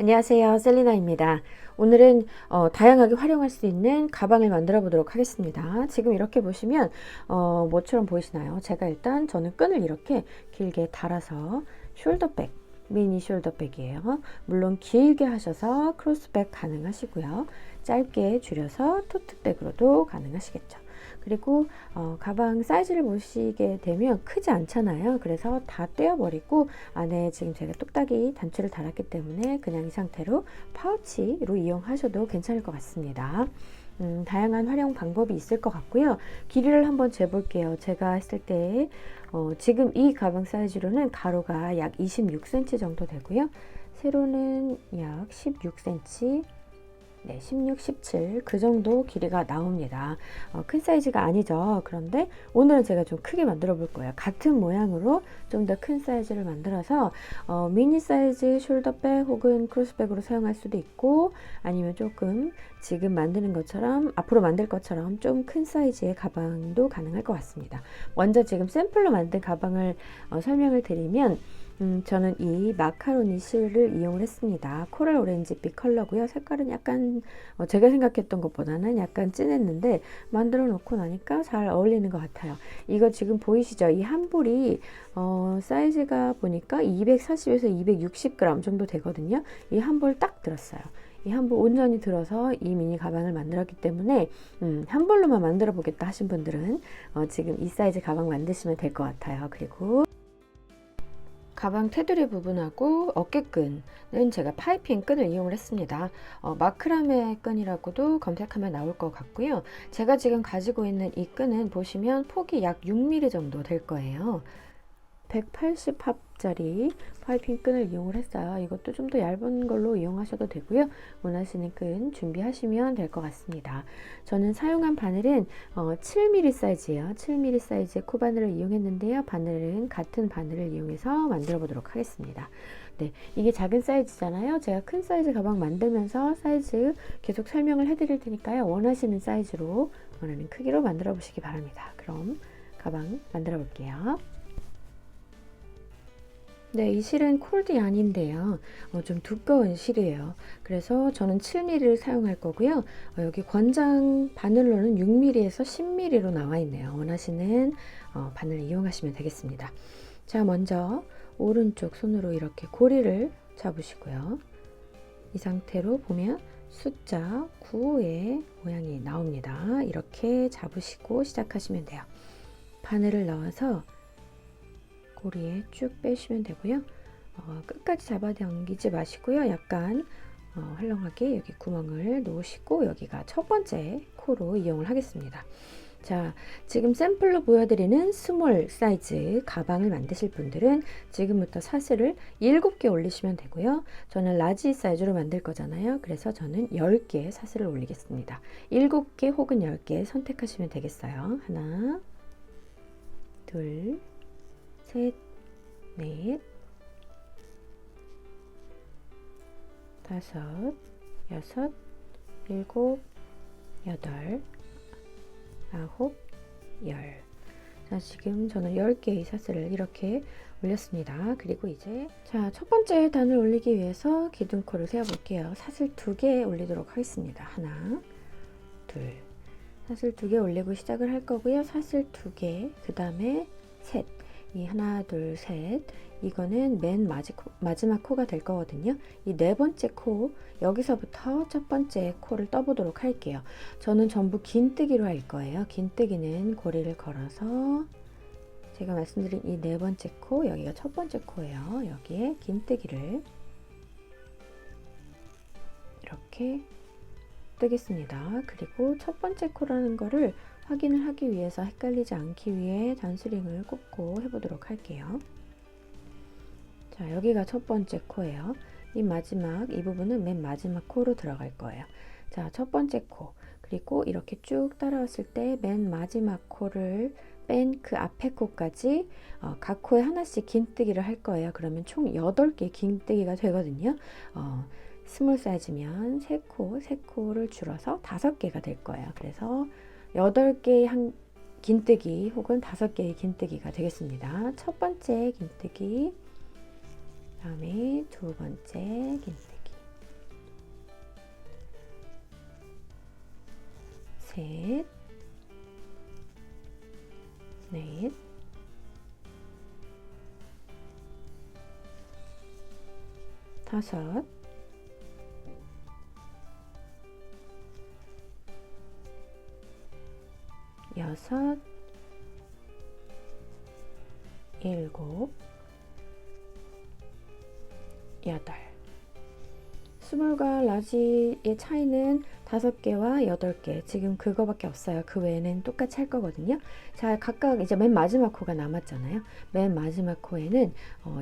안녕하세요, 셀리나입니다. 오늘은 다양하게 활용할 수 있는 가방을 만들어 보도록 하겠습니다. 지금 이렇게 보시면 뭐처럼 보이시나요? 제가 일단 저는 끈을 이렇게 길게 달아서 숄더백, 미니 숄더백이에요. 물론 길게 하셔서 크로스백 가능하시고요. 짧게 줄여서 토트백으로도 가능하시겠죠. 그리고 가방 사이즈를 보시게 되면 크지 않잖아요. 그래서 다 떼어버리고 안에 지금 제가 뚝딱이 단추를 달았기 때문에 그냥 이 상태로 파우치로 이용하셔도 괜찮을 것 같습니다. 다양한 활용 방법이 있을 것 같고요. 길이를 한번 재볼게요. 제가 했을 때 지금 이 가방 사이즈로는 가로가 약 26cm 정도 되고요. 세로는 약 16cm, 네, 16, 17 그 정도 길이가 나옵니다. 큰 사이즈가 아니죠. 그런데 오늘은 제가 좀 크게 만들어 볼 거예요. 같은 모양으로 좀 더 큰 사이즈를 만들어서 미니 사이즈 숄더백 혹은 크로스백으로 사용할 수도 있고, 아니면 조금 지금 만드는 것처럼 앞으로 만들 것처럼 좀 큰 사이즈의 가방도 가능할 것 같습니다. 먼저 지금 샘플로 만든 가방을 설명을 드리면, 저는 이 마카로니 실을 이용을 했습니다. 코랄 오렌지빛 컬러고요. 색깔은 약간 제가 생각했던 것보다는 약간 진했는데 만들어 놓고 나니까 잘 어울리는 것 같아요. 이거 지금 보이시죠? 이 한 볼이 사이즈가 보니까 240에서 260g 정도 되거든요. 이 한 볼 딱 들었어요. 이 한 볼 온전히 들어서 이 미니 가방을 만들었기 때문에 한 볼로만 만들어 보겠다 하신 분들은 지금 이 사이즈 가방 만드시면 될 것 같아요. 그리고 가방 테두리 부분하고 어깨끈은 제가 파이핑 끈을 이용을 했습니다. 마크라메 끈이라고도 검색하면 나올 것 같고요. 제가 지금 가지고 있는 이 끈은 보시면 폭이 약 6mm 정도 될 거예요. 180합짜리 파이핑 끈을 이용을 했어요. 이것도 좀 더 얇은 걸로 이용하셔도 되고요. 원하시는 끈 준비하시면 될 것 같습니다. 저는 사용한 바늘은 7mm 사이즈예요. 7mm 사이즈의 코바늘을 이용했는데요. 바늘은 같은 바늘을 이용해서 만들어 보도록 하겠습니다. 네, 이게 작은 사이즈잖아요. 제가 큰 사이즈 가방 만들면서 사이즈 계속 설명을 해드릴 테니까요. 원하시는 사이즈로, 원하는 크기로 만들어 보시기 바랍니다. 그럼 가방 만들어 볼게요. 네, 이 실은 콜디 아닌데요. 좀 두꺼운 실이에요. 그래서 저는 7mm를 사용할 거고요. 여기 권장 바늘로는 6mm에서 10mm로 나와 있네요. 원하시는 바늘 이용하시면 되겠습니다. 자, 먼저 오른쪽 손으로 이렇게 고리를 잡으시고요. 이 상태로 보면 숫자 9의 모양이 나옵니다. 이렇게 잡으시고 시작하시면 돼요. 바늘을 넣어서 고리에 쭉 빼시면 되고요. 끝까지 잡아당기지 마시고요. 약간 헐렁하게 여기 구멍을 놓으시고 여기가 첫 번째 코로 이용을 하겠습니다. 자, 지금 샘플로 보여드리는 스몰 사이즈 가방을 만드실 분들은 지금부터 사슬을 7개 올리시면 되고요. 저는 라지 사이즈로 만들 거잖아요. 그래서 저는 10개 사슬을 올리겠습니다. 7개 혹은 10개 선택하시면 되겠어요. 하나, 둘, 셋, 넷, 다섯, 여섯, 일곱, 여덟, 아홉, 열. 자, 지금 저는 10개의 사슬을 이렇게 올렸습니다. 그리고 이제 첫 번째 단을 올리기 위해서 기둥코를 세워 볼게요. 사슬 2개 올리도록 하겠습니다. 하나, 둘. 사슬 2개 올리고 시작을 할 거고요. 사슬 2개, 그 다음에 셋. 이 하나, 둘, 셋. 이거는 맨 마지막 코가 될 거거든요. 이 네 번째 코, 여기서부터 첫 번째 코를 떠보도록 할게요. 저는 전부 긴뜨기로 할 거예요. 긴뜨기는 고리를 걸어서 제가 말씀드린 이 네 번째 코, 여기가 첫 번째 코예요. 여기에 긴뜨기를 이렇게 뜨겠습니다. 그리고 첫 번째 코라는 거를 확인을 하기 위해서 헷갈리지 않기 위해 단수링을 꽂고 해보도록 할게요. 자, 여기가 첫 번째 코예요. 이 마지막 이 부분은 맨 마지막 코로 들어갈 거예요. 자, 첫 번째 코, 그리고 이렇게 쭉 따라왔을 때 맨 마지막 코를 뺀 그 앞에 코까지 각 코에 하나씩 긴뜨기를 할 거예요. 그러면 총 8개 긴뜨기가 되거든요. 스몰 사이즈면 3코를 줄여서 5개가 될 거예요. 그래서 8개의 긴뜨기 혹은 5개의 긴뜨기가 되겠습니다. 첫 번째 긴뜨기, 다음에 두 번째 긴뜨기, 셋, 넷, 다섯, 여섯, 일곱, 여덟. 스몰과 라지의 차이는 5개와 8개, 지금 그거밖에 없어요. 그 외에는 똑같이 할 거거든요. 자, 각각 이제 맨 마지막 코가 남았잖아요. 맨 마지막 코에는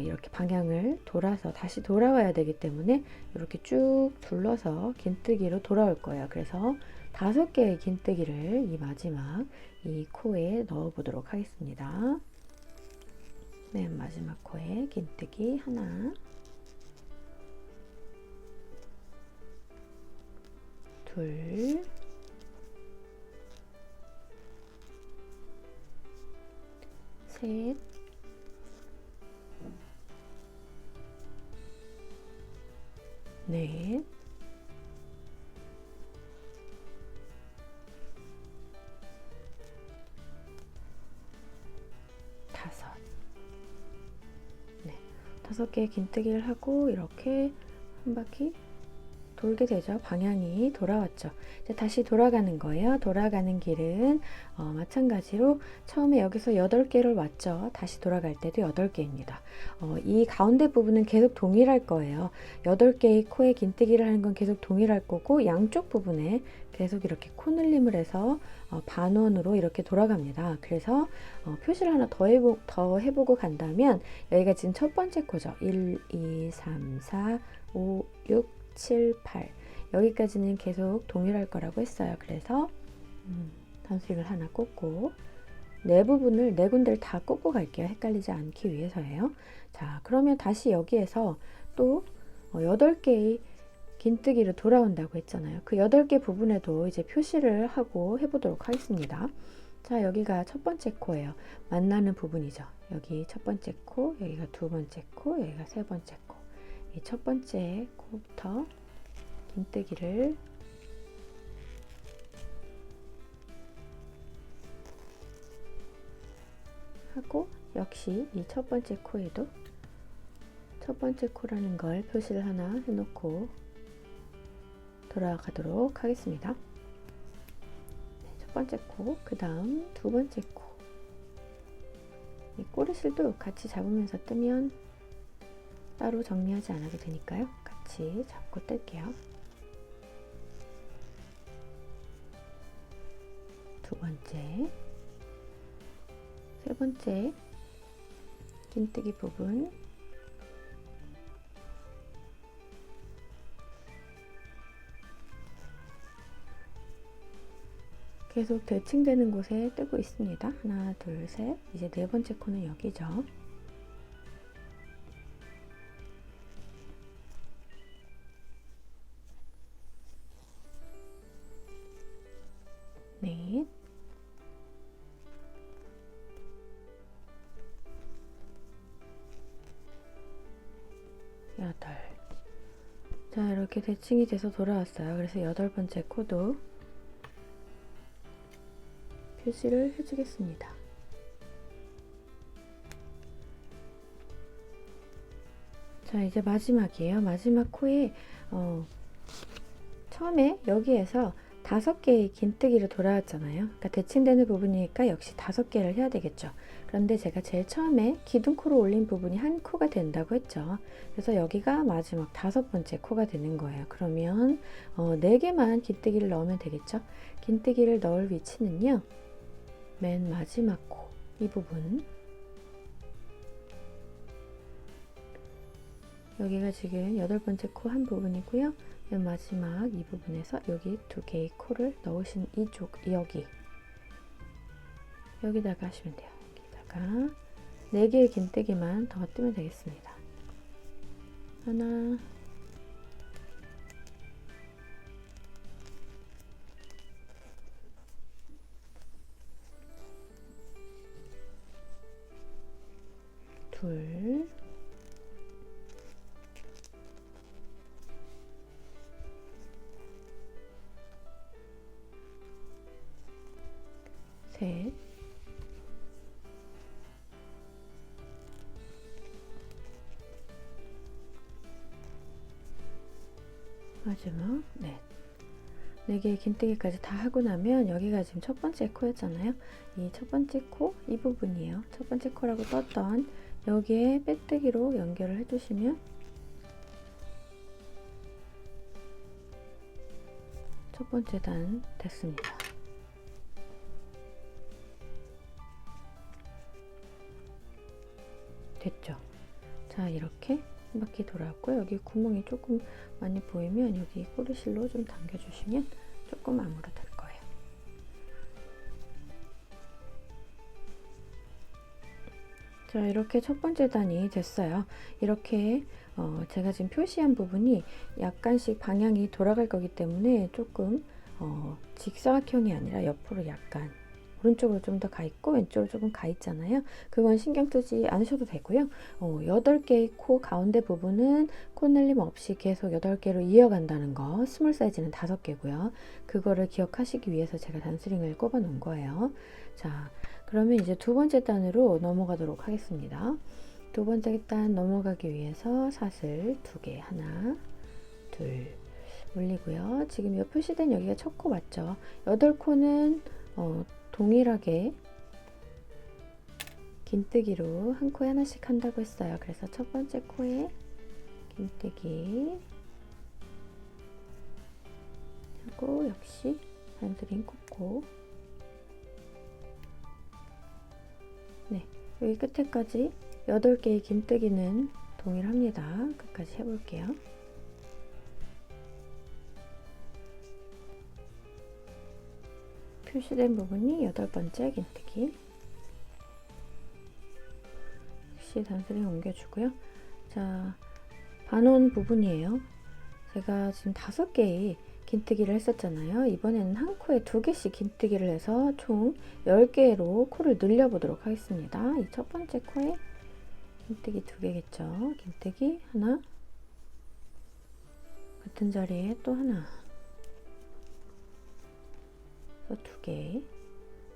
이렇게 방향을 돌아서 다시 돌아와야 되기 때문에 이렇게 쭉 둘러서 긴뜨기로 돌아올 거예요. 그래서 5개의 긴뜨기를 이 마지막 이 코에 넣어 보도록 하겠습니다. 맨 마지막 코에 긴뜨기 하나, 둘, 셋, 넷, 다섯. 네, 5개의 긴뜨기를 하고 이렇게 한 바퀴 돌게 되죠. 방향이 돌아왔죠. 이제 다시 돌아가는 거예요. 돌아가는 길은 마찬가지로 처음에 여기서 8개를 왔죠. 다시 돌아갈 때도 8개입니다. 이 가운데 부분은 계속 동일할 거예요. 8개의 코에 긴뜨기를 하는 건 계속 동일할 거고, 양쪽 부분에 계속 이렇게 코늘림을 해서 반원으로 이렇게 돌아갑니다. 그래서 표시를 하나 더 해보고 간다면, 여기가 지금 첫 번째 코죠. 1, 2, 3, 4, 5, 6, 7, 8 여기까지는 계속 동일할 거라고 했어요. 그래서 단수익을 하나 꽂고 네 부분을 네 군데를 다 꽂고 갈게요. 헷갈리지 않기 위해서예요. 자, 그러면 다시 여기에서 또 8개의 긴뜨기로 돌아온다고 했잖아요. 그 8개 부분에도 이제 표시를 하고 해보도록 하겠습니다. 자, 여기가 첫 번째 코예요. 만나는 부분이죠. 여기 첫 번째 코, 여기가 두 번째 코, 여기가 세 번째 코. 이 첫 번째 코부터 긴뜨기를 하고, 역시 이 첫 번째 코에도 첫 번째 코라는 걸 표시를 하나 해놓고 돌아가도록 하겠습니다. 첫 번째 코, 그 다음 두 번째 코. 이 꼬리실도 같이 잡으면서 뜨면 따로 정리하지 않아도 되니까요. 같이 잡고 뜰게요. 두 번째, 세 번째 긴뜨기 부분, 계속 대칭되는 곳에 뜨고 있습니다. 하나, 둘, 셋. 이제 네 번째 코는 여기죠. 넷, 여덟. 자, 이렇게 대칭이 돼서 돌아왔어요. 그래서 8번째 코도 표시를 해주겠습니다. 자, 이제 마지막이에요. 마지막 코에 처음에 여기에서 5개의 긴뜨기로 돌아왔잖아요. 그러니까 대칭되는 부분이니까 역시 5개를 해야 되겠죠. 그런데 제가 제일 처음에 기둥코로 올린 부분이 한 코가 된다고 했죠. 그래서 여기가 마지막 5번째 코가 되는 거예요. 그러면 4개만 긴뜨기를 넣으면 되겠죠. 긴뜨기를 넣을 위치는요, 맨 마지막 코, 이 부분, 여기가 지금 8번째 코 한 부분이고요. 맨 마지막 이 부분에서 여기 2개의 코를 넣으신 이쪽, 여기다가 하시면 돼요. 여기다가 4개의 긴뜨기만 더 뜨면 되겠습니다. 하나, 둘, 셋, 마지막 넷. 4개의 긴뜨기까지 다 하고 나면 여기가 지금 첫 번째 코였잖아요. 이 첫 번째 코, 이 부분이에요. 첫 번째 코라고 떴던 여기에 빼뜨기로 연결을 해주시면 첫 번째 단 됐습니다. 됐죠? 자, 이렇게 한 바퀴 돌았고요. 여기 구멍이 조금 많이 보이면 여기 꼬리실로 좀 당겨주시면 조금 아무로 될 거예요. 자, 이렇게 첫 번째 단이 됐어요. 이렇게 제가 지금 표시한 부분이 약간씩 방향이 돌아갈 거기 때문에 조금 직사각형이 아니라 옆으로 약간 오른쪽으로 좀 더 가 있고 왼쪽으로 조금 가 있잖아요. 그건 신경 쓰지 않으셔도 되고요. 8개의 코 가운데 부분은 코넬림 없이 계속 8개로 이어간다는 거, 스몰 사이즈는 5개고요. 그거를 기억하시기 위해서 제가 단스링을 꼽아 놓은 거예요. 자, 그러면 이제 두 번째 단으로 넘어가도록 하겠습니다. 두 번째 단 넘어가기 위해서 사슬 2개, 하나, 둘 올리고요. 지금 이 표시된 여기가 첫 코 맞죠? 8코는 동일하게 긴뜨기로 한 코에 하나씩 한다고 했어요. 그래서 첫 번째 코에 긴뜨기 하고 역시 단스링 꽂고, 네, 여기 끝에까지 8개의 긴뜨기는 동일합니다. 끝까지 해볼게요. 표시된 부분이 8번째 긴뜨기, 역시 단스링 옮겨주고요. 자, 반원 부분이에요. 제가 지금 5개의 긴뜨기를 했었잖아요. 이번에는 한 코에 2개씩 긴뜨기를 해서 총 10개로 코를 늘려보도록 하겠습니다. 이 첫 번째 코에 긴뜨기 2개겠죠. 긴뜨기 하나, 같은 자리에 또 하나, 2개,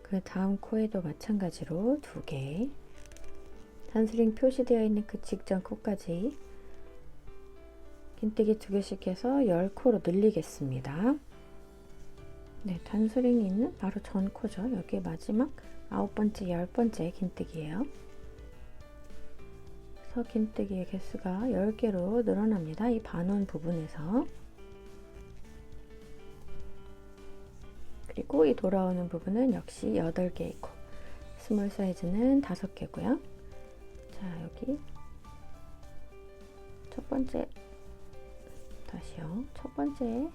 그 다음 코에도 마찬가지로 2개, 단스링 표시되어 있는 그 직전 코까지 긴뜨기 2개씩 해서 10코로 늘리겠습니다. 네, 단스링이 있는 바로 전 코죠. 여기에 마지막 9번째, 10번째 긴뜨기예요. 그래서 긴뜨기의 개수가 10개로 늘어납니다. 이 반원 부분에서. 그리고 이 돌아오는 부분은 역시 8개의 코, 스몰 사이즈는 5개고요. 자, 여기 첫 번째, 다시요. 첫 번째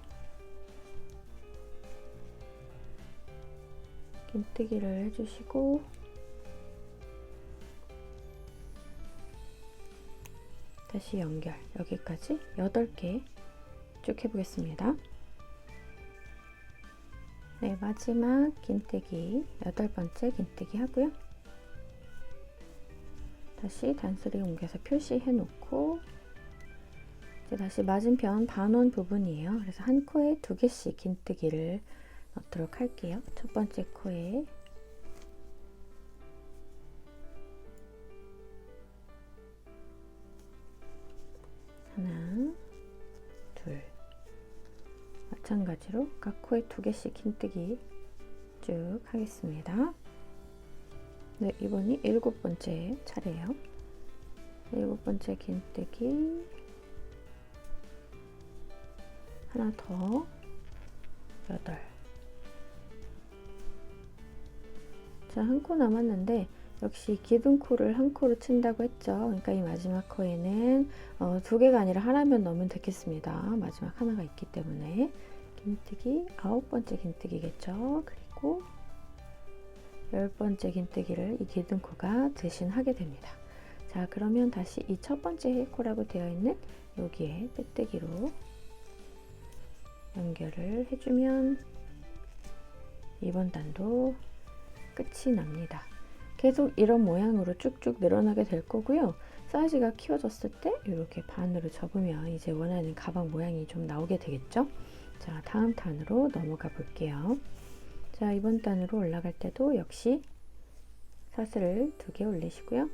긴뜨기를 해주시고, 다시 연결, 여기까지 8개 쭉 해보겠습니다. 네, 마지막 긴뜨기 8번째 긴뜨기 하고요. 다시 단스링 옮겨서 표시해 놓고, 이제 다시 맞은편 반원 부분이에요. 그래서 한 코에 2개씩 긴뜨기를 넣도록 할게요. 첫 번째 코에 하나, 둘, 마찬가지로 각 코에 2개씩 긴뜨기 쭉 하겠습니다. 네, 이번이 7번째 차례예요. 7번째 긴뜨기 하나 더, 8. 자, 한 코 남았는데 역시 기둥코를 한 코로 친다고 했죠. 그러니까 이 마지막 코에는 두 개가 아니라 하나면 넣으면 되겠습니다. 마지막 하나가 있기 때문에 긴뜨기 9번째 긴뜨기겠죠. 그리고 10번째 긴뜨기를 이 기둥코가 대신하게 됩니다. 자, 그러면 다시 이 첫 번째 코라고 되어 있는 여기에 빼뜨기로 연결을 해주면 이번 단도 끝이 납니다. 계속 이런 모양으로 쭉쭉 늘어나게 될 거고요. 사이즈가 키워졌을 때 이렇게 반으로 접으면 이제 원하는 가방 모양이 좀 나오게 되겠죠. 자, 다음 단으로 넘어가 볼게요. 자, 이번 단으로 올라갈 때도 역시 사슬을 2개 올리시고요.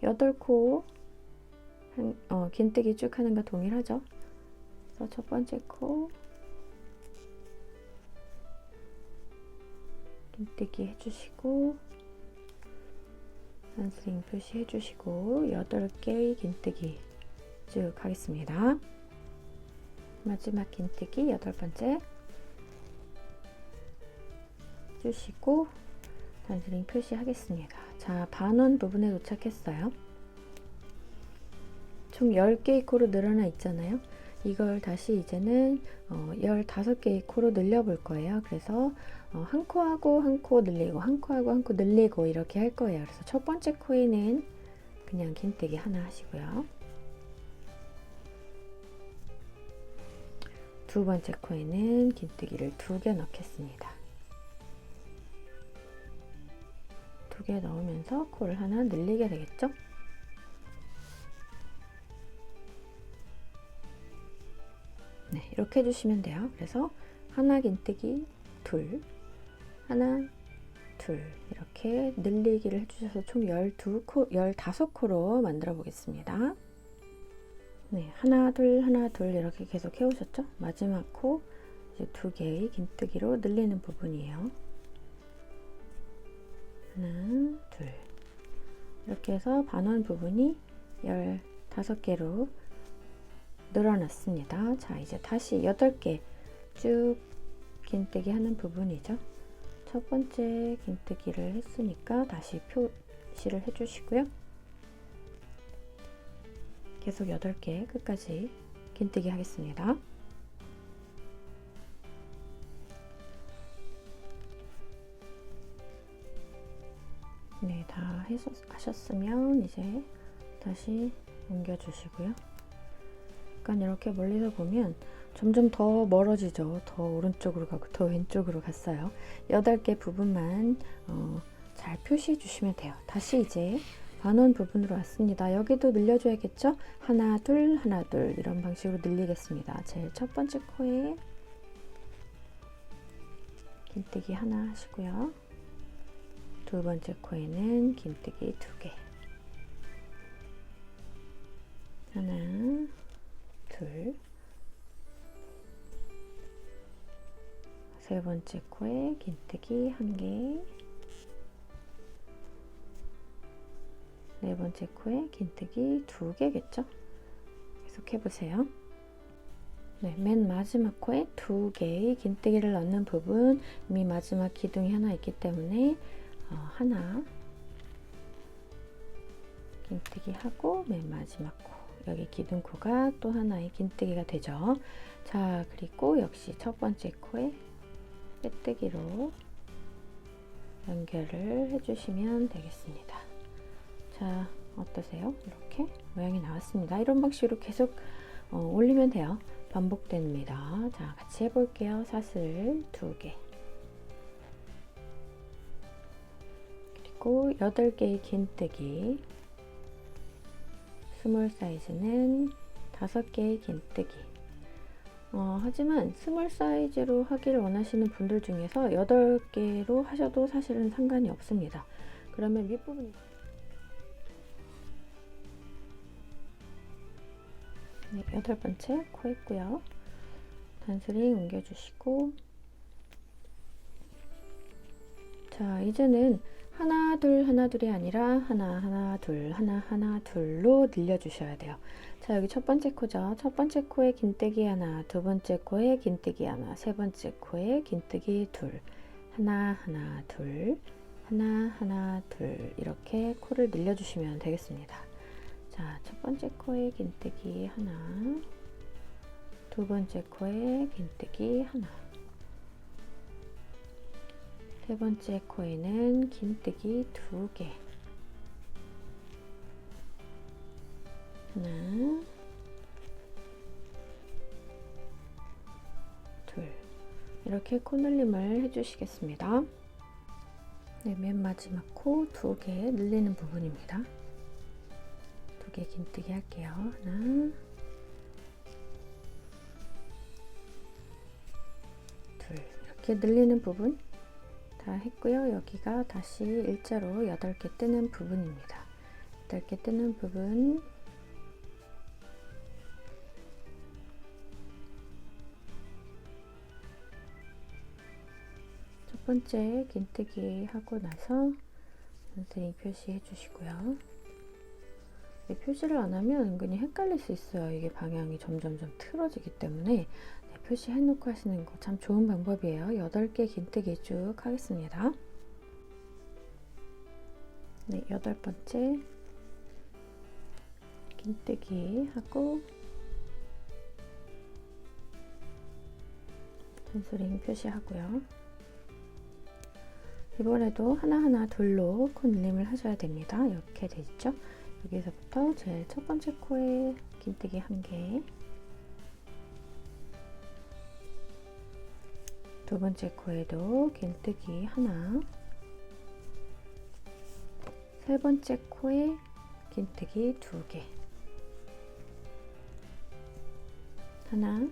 8코 긴뜨기 쭉 하는 거 동일하죠. 그래서 첫 번째 코 긴뜨기 해주시고 한스윙 표시해 주시고 8개의 긴뜨기 쭉 하겠습니다. 마지막 긴뜨기 8번째 주시고 한스윙 표시하겠습니다. 자, 반원 부분에 도착했어요. 총 10개의 코로 늘어나 있잖아요. 이걸 다시 이제는 15개의 코로 늘려 볼 거예요. 그래서 한 코하고 한 코 늘리고 한 코하고 한 코 늘리고 이렇게 할 거예요. 그래서 첫 번째 코에는 그냥 긴뜨기 하나 하시고요. 두 번째 코에는 긴뜨기를 2개 넣겠습니다. 2개 넣으면서 코를 하나 늘리게 되겠죠? 네, 이렇게 해주시면 돼요. 그래서 하나 긴뜨기 둘, 하나, 둘 이렇게 늘리기를 해주셔서 총 12코, 15코로 만들어 보겠습니다. 네, 하나, 둘 이렇게 계속 해오셨죠? 마지막 코 이제 2개의 긴뜨기로 늘리는 부분이에요. 하나, 둘 이렇게 해서 반원 부분이 15개로 늘어났습니다. 자, 이제 다시 8개 쭉 긴뜨기 하는 부분이죠. 첫 번째 긴뜨기를 했으니까 다시 표시를 해주시고요. 계속 8개 끝까지 긴뜨기 하겠습니다. 네, 다 하셨으면 이제 다시 옮겨주시고요. 약간 이렇게 멀리서 보면 점점 더 멀어지죠. 더 오른쪽으로 가고 더 왼쪽으로 갔어요. 8개 부분만 잘 표시해 주시면 돼요. 다시 이제 반원 부분으로 왔습니다. 여기도 늘려줘야겠죠? 하나, 둘, 하나, 둘 이런 방식으로 늘리겠습니다. 제일 첫 번째 코에 긴뜨기 하나 하시고요. 두 번째 코에는 긴뜨기 2개. 하나, 둘. 세 번째 코에 긴뜨기 1개. 네 번째 코에 긴뜨기 2개겠죠? 계속 해보세요. 네, 맨 마지막 코에 2개의 긴뜨기를 넣는 부분, 이미 마지막 기둥이 하나 있기 때문에 하나 긴뜨기 하고 맨 마지막 코 여기 기둥코가 또 하나의 긴뜨기가 되죠. 자, 그리고 역시 첫 번째 코에 빼뜨기로 연결을 해주시면 되겠습니다. 자, 어떠세요? 이렇게 모양이 나왔습니다. 이런 방식으로 계속 올리면 돼요. 반복됩니다. 자, 같이 해볼게요. 사슬 2개 그리고 8개의 긴뜨기, 스몰 사이즈는 5개의 긴뜨기. 하지만 스몰 사이즈로 하기를 원하시는 분들 중에서 8개로 하셔도 사실은 상관이 없습니다. 그러면 윗부분 네, 8번째 코 했고요. 단스링 옮겨주시고, 자, 이제는 하나 둘 하나 둘이 아니라 하나 하나 둘 하나 하나 둘로 늘려주셔야 돼요. 자, 여기 첫 번째 코죠. 첫 번째 코에 긴뜨기 하나, 두 번째 코에 긴뜨기 하나, 세 번째 코에 긴뜨기 둘, 하나 하나 둘, 하나, 하나, 둘 이렇게 코를 늘려주시면 되겠습니다. 자, 첫 번째 코에 긴뜨기 하나, 두 번째 코에 긴뜨기 하나, 세 번째 코에는 긴뜨기 2개, 하나, 둘 이렇게 코늘림을 해주시겠습니다. 네, 맨 마지막 코 2개 늘리는 부분입니다. 2개 긴뜨기 할게요. 하나, 둘 이렇게 늘리는 부분 다 했고요. 여기가 다시 일자로 8개 뜨는 부분입니다. 8개 뜨는 부분 첫 번째 긴뜨기 하고 나서 선생님 표시해 주시고요. 표시를 안 하면 은근히 헷갈릴 수 있어요. 이게 방향이 점점점 틀어지기 때문에 표시해 놓고 하시는 거 참 좋은 방법이에요. 8개 긴뜨기 쭉 하겠습니다. 네, 8번째 긴뜨기 하고 잔소리 표시하고요. 이번에도 하나하나 둘로 코 늘림을 하셔야 됩니다. 이렇게 돼 있죠? 여기서부터 제일 첫 번째 코에 긴뜨기 1개, 두 번째 코에도 긴뜨기 하나, 세 번째 코에 긴뜨기 2개, 하나,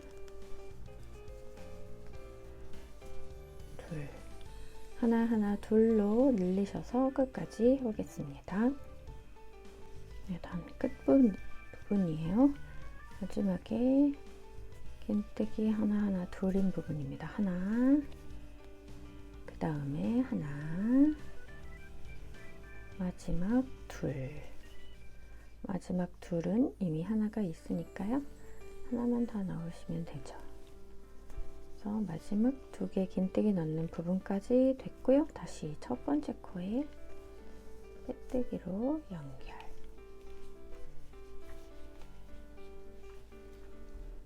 둘, 하나하나 둘로 늘리셔서 끝까지 오겠습니다. 네, 다음 끝부분이에요. 마지막에 긴뜨기 하나하나 둘인 부분입니다. 하나, 그 다음에 하나, 마지막 둘. 마지막 둘은 이미 하나가 있으니까요. 하나만 더 넣으시면 되죠. 그래서 마지막 2개 긴뜨기 넣는 부분까지 됐고요. 다시 첫 번째 코에 빼뜨기로 연결.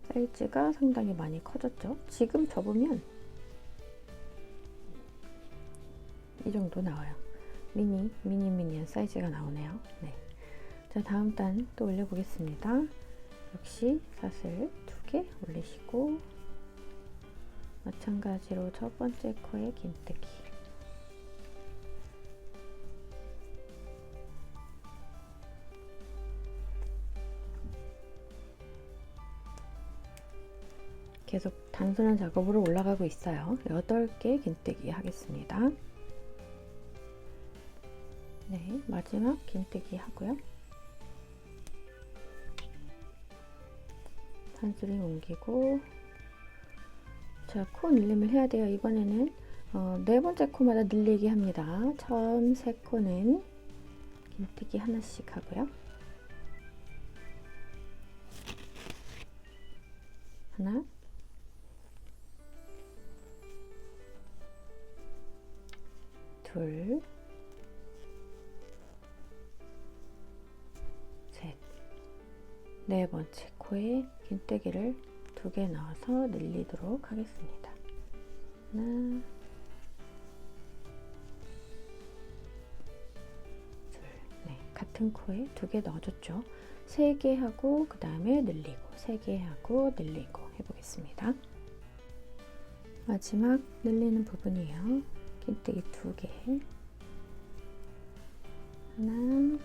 사이즈가 상당히 많이 커졌죠. 지금 접으면 이 정도 나와요. 미니미니한 사이즈가 나오네요. 네. 자, 다음 단 또 올려보겠습니다. 역시 사슬 2개 올리시고 마찬가지로 첫 번째 코에 긴뜨기, 계속 단순한 작업으로 올라가고 있어요. 8개 긴뜨기 하겠습니다. 네, 마지막 긴뜨기 하고요. 한스링 옮기고, 자, 코 늘림을 해야 돼요. 이번에는 네 번째 코마다 늘리기 합니다. 처음 세 코는 긴뜨기 하나씩 하고요. 하나, 둘, 셋. 네 번째 코에 긴뜨기를 2개 넣어서 늘리도록 하겠습니다. 하나, 둘, 네, 같은 코에 2개 넣어줬죠. 3개 하고 그 다음에 늘리고, 3개 하고 늘리고 해보겠습니다. 마지막 늘리는 부분이에요. 긴뜨기 2개, 하나,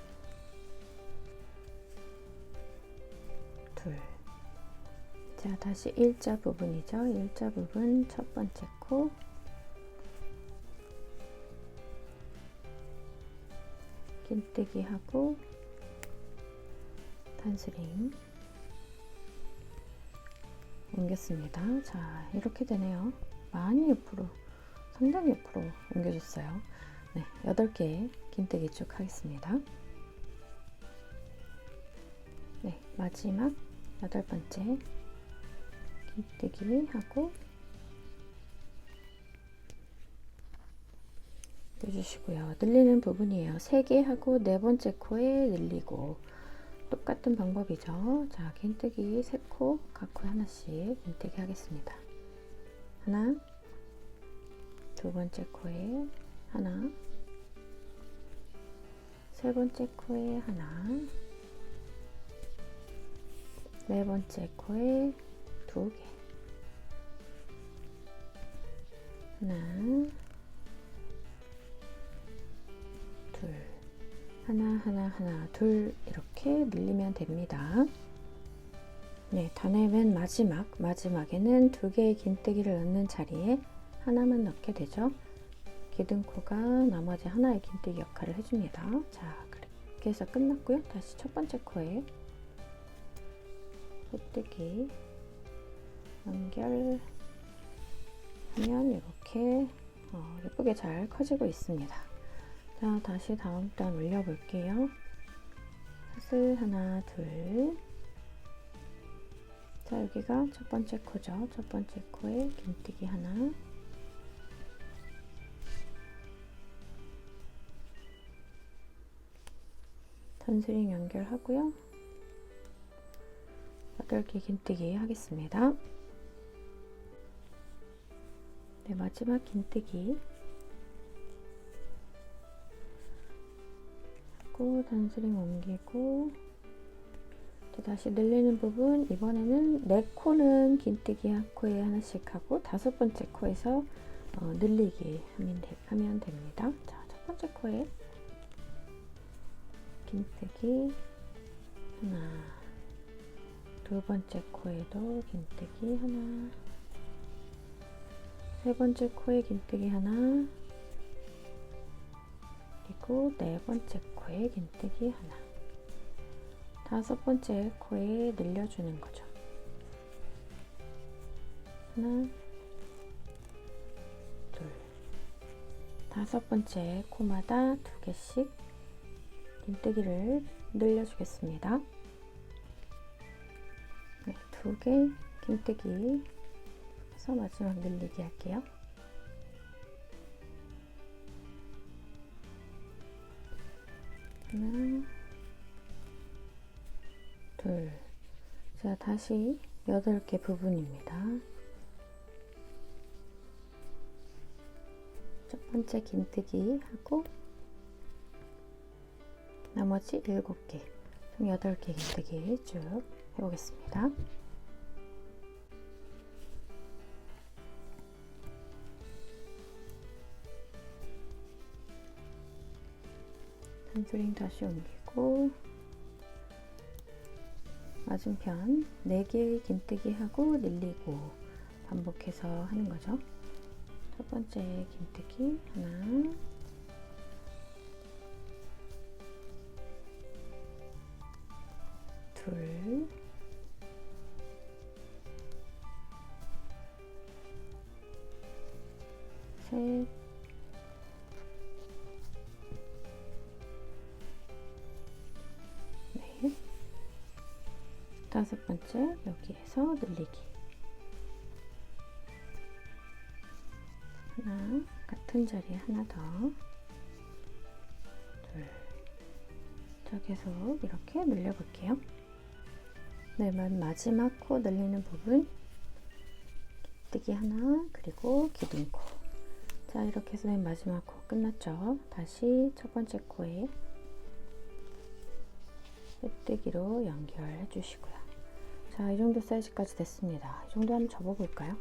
둘. 자, 다시 일자 부분이죠. 일자 부분 첫 번째 코, 긴뜨기 하고 단스링 옮겼습니다. 자, 이렇게 되네요. 많이 옆으로, 상당히 옆으로 옮겨줬어요. 네, 8개 긴뜨기 쭉 하겠습니다. 네, 마지막 8번째 긴뜨기 하고 해주시고요. 늘리는 부분이에요. 3개 하고 4번째 코에 늘리고 똑같은 방법이죠. 자, 긴뜨기 3코, 각코에 하나씩 긴뜨기 하겠습니다. 하나, 2번째 코에 하나, 3번째 코에 하나, 4번째 코에 2개, 하나, 둘, 하나, 둘 이렇게 늘리면 됩니다. 네, 단의 맨 마지막에는 2개의 긴뜨기를 넣는 자리에 하나만 넣게 되죠. 기둥코가 나머지 하나의 긴뜨기 역할을 해줍니다. 자, 그렇게 해서 끝났고요. 다시 첫 번째 코에 빼뜨기 연결하면 이렇게 예쁘게 잘 커지고 있습니다. 자, 다시 다음 단 올려볼게요. 사슬 하나, 둘. 자, 여기가 첫 번째 코죠. 첫 번째 코에 긴뜨기 하나, 단스링 연결하고요. 8개 긴뜨기 하겠습니다. 네, 마지막 긴뜨기 하고 단스링 옮기고 다시 늘리는 부분, 이번에는 4코는 긴뜨기 한 코에 하나씩 하고 5번째 코에서 늘리기 하면 됩니다. 자, 첫 번째 코에 긴뜨기 하나, 2번째 코에도 긴뜨기 하나, 3번째 코에 긴뜨기 하나, 그리고 4번째 코에 긴뜨기 하나, 5번째 코에 늘려주는 거죠. 하나, 둘, 5번째 코마다 2개씩 긴뜨기를 늘려주겠습니다. 네, 2개 긴뜨기 해서 마지막 늘리기 할게요. 하나, 둘. 자, 다시 8개 부분입니다. 첫 번째 긴뜨기 하고 나머지 7개, 총 8개 긴뜨기 쭉 해보겠습니다. 단스링 다시 옮기고 맞은편 4개의 긴뜨기 하고 늘리고 반복해서 하는 거죠. 첫 번째 긴뜨기 하나, 둘, 셋, 넷, 5번째 여기에서 늘리기 하나, 같은 자리에 하나 더, 둘. 자, 계속 이렇게 늘려볼게요. 네, 맨 마지막 코 늘리는 부분 긴뜨기 하나, 그리고 기둥코. 자, 이렇게 해서 맨 마지막 코 끝났죠. 다시 첫 번째 코에 빼뜨기로 연결해 주시고요. 자, 이 정도 사이즈까지 됐습니다. 이 정도 한번 접어볼까요?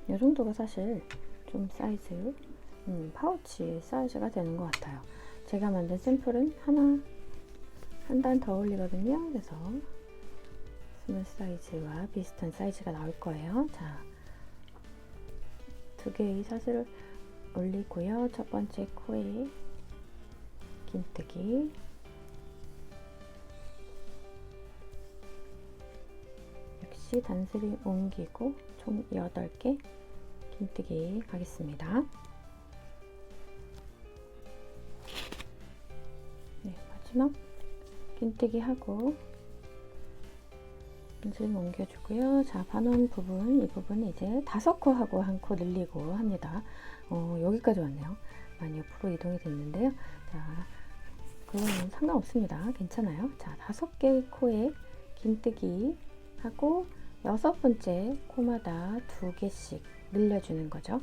이 정도가 사실 좀 사이즈, 파우치 사이즈가 되는 것 같아요. 제가 만든 샘플은 한 단 더 올리거든요. 그래서 스몰 사이즈와 비슷한 사이즈가 나올 거예요. 자, 2개의 사슬을 올리고요. 첫 번째 코에 긴뜨기, 역시 단스링 옮기고 총 8개 긴뜨기 하겠습니다. 네, 마지막 긴뜨기 하고 단스링 옮겨주고요. 자, 반원 부분, 이 부분은 이제 5코 하고 1코 늘리고 합니다. 여기까지 왔네요. 많이 옆으로 이동이 됐는데요. 자, 그거는 상관없습니다. 괜찮아요. 자, 5개의 코에 긴뜨기 하고 6번째 코마다 2개씩 늘려주는 거죠.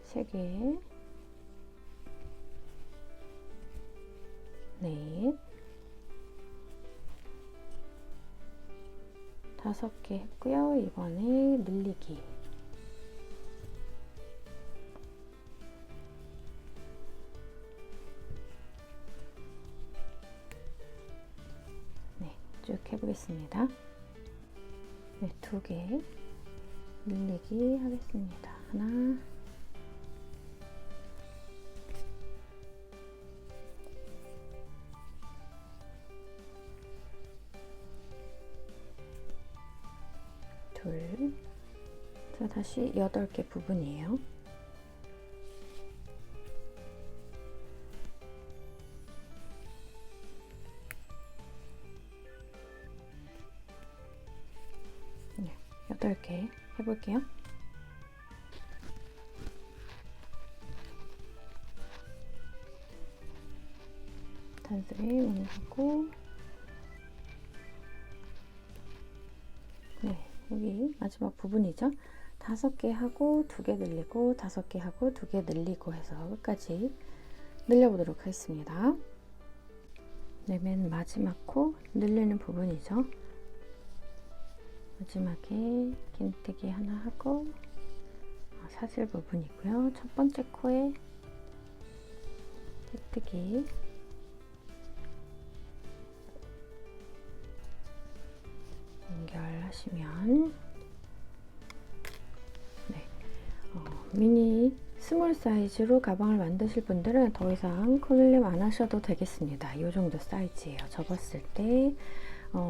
세 개, 넷, 5개 했고요. 이번에 늘리기. 네, 쭉 해보겠습니다. 네, 2개 늘리기 하겠습니다. 하나, 둘. 자, 다시 8개 부분이에요. 네, 8개 해볼게요. 단수를 오늘 하고, 네, 여기 마지막 부분이죠. 5개 하고 2개 늘리고 5개 하고 2개 늘리고 해서 끝까지 늘려보도록 하겠습니다. 네, 맨 마지막 코 늘리는 부분이죠. 마지막에 긴뜨기 하나 하고 사슬 부분이고요. 첫 번째 코에 긴뜨기, 연결하시면 네, 미니 스몰 사이즈로 가방을 만드실 분들은 더 이상 코늘림 안 하셔도 되겠습니다. 이 정도 사이즈예요. 접었을 때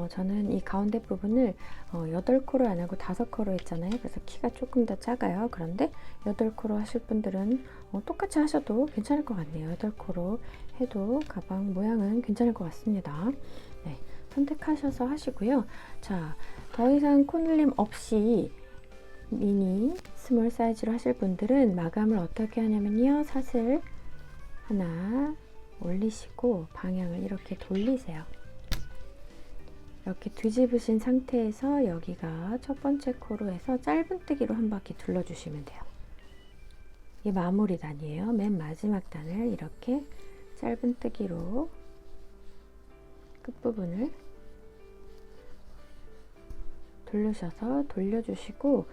저는 이 가운데 부분을 8코로 안 하고 5코로 했잖아요. 그래서 키가 조금 더 작아요. 그런데 8코로 하실 분들은 똑같이 하셔도 괜찮을 것 같네요. 8코로 해도 가방 모양은 괜찮을 것 같습니다. 네, 선택하셔서 하시고요. 자, 더 이상 코늘림 없이 미니 스몰 사이즈로 하실 분들은 마감을 어떻게 하냐면요. 사슬 하나 올리시고 방향을 이렇게 돌리세요. 이렇게 뒤집으신 상태에서 여기가 첫 번째 코로 해서 짧은뜨기로 한 바퀴 둘러주시면 돼요. 이게 마무리 단이에요. 맨 마지막 단을 이렇게 짧은뜨기로 끝부분을 돌려셔서 돌려주시고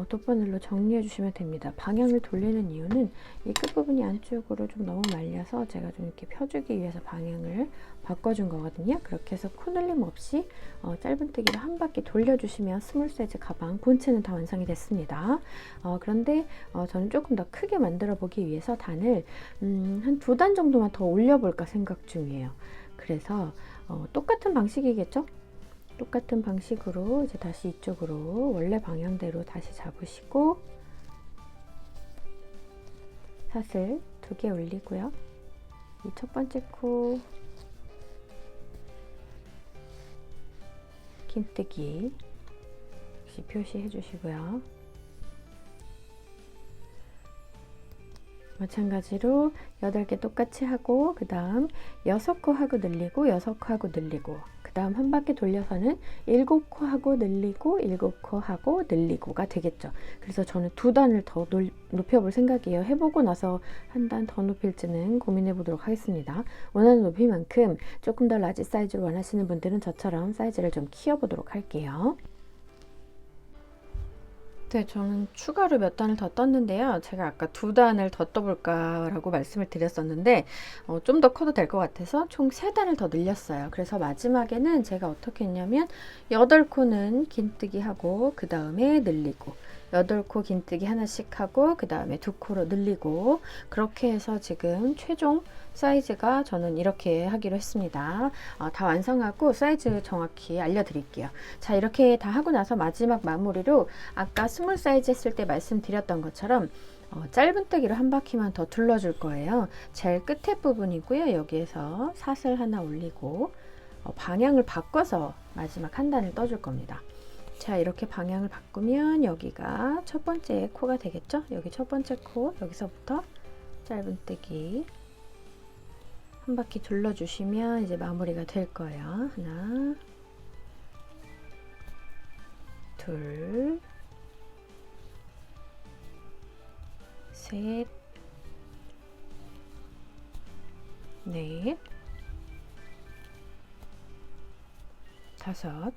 돗바늘로 정리해 주시면 됩니다. 방향을 돌리는 이유는 이 끝부분이 안쪽으로 좀 너무 말려서 제가 좀 이렇게 펴주기 위해서 방향을 바꿔준 거거든요. 그렇게 해서 코늘림 없이 짧은뜨기로 한 바퀴 돌려주시면 스몰 사이즈 가방 본체는 다 완성이 됐습니다. 그런데 저는 조금 더 크게 만들어 보기 위해서 단을 한 2단 정도만 더 올려볼까 생각 중이에요. 그래서 똑같은 방식이겠죠? 똑같은 방식으로 이제 다시 이쪽으로 원래 방향대로 다시 잡으시고 사슬 2개 올리고요. 이 첫 번째 코 긴뜨기 역시 표시해 주시고요. 마찬가지로 8개 똑같이 하고 그 다음 6코 하고 늘리고 6코 하고 늘리고 그 다음 한 바퀴 돌려서는 7코 하고 늘리고 7코 하고 늘리고가 되겠죠. 그래서 저는 2단을 더 높여볼 생각이에요. 해보고 나서 한 단 더 높일지는 고민해 보도록 하겠습니다. 원하는 높이만큼 조금 더 라지 사이즈로 원하시는 분들은 저처럼 사이즈를 좀 키워보도록 할게요. 네, 저는 추가로 몇 단을 더 떴는데요. 제가 아까 2단을 더 떠볼까 라고 말씀을 드렸었는데 좀 더 커도 될 것 같아서 총 3단을 더 늘렸어요. 그래서 마지막에는 제가 어떻게 했냐면 8코는 긴뜨기 하고 그 다음에 늘리고 8코 긴뜨기 하나씩 하고 그 다음에 2코로 늘리고 그렇게 해서 지금 최종 사이즈가 저는 이렇게 하기로 했습니다. 다 완성하고 사이즈 정확히 알려드릴게요. 자, 이렇게 다 하고 나서 마지막 마무리로 아까 스몰 사이즈 했을 때 말씀드렸던 것처럼 짧은뜨기로 한 바퀴만 더 둘러줄 거예요. 제일 끝에 부분이고요. 여기에서 사슬 하나 올리고 방향을 바꿔서 마지막 한 단을 떠줄 겁니다. 자, 이렇게 방향을 바꾸면 여기가 첫 번째 코가 되겠죠? 여기 첫 번째 코, 여기서부터 짧은뜨기 한 바퀴 둘러주시면 이제 마무리가 될 거예요. 하나, 둘, 셋, 넷, 다섯.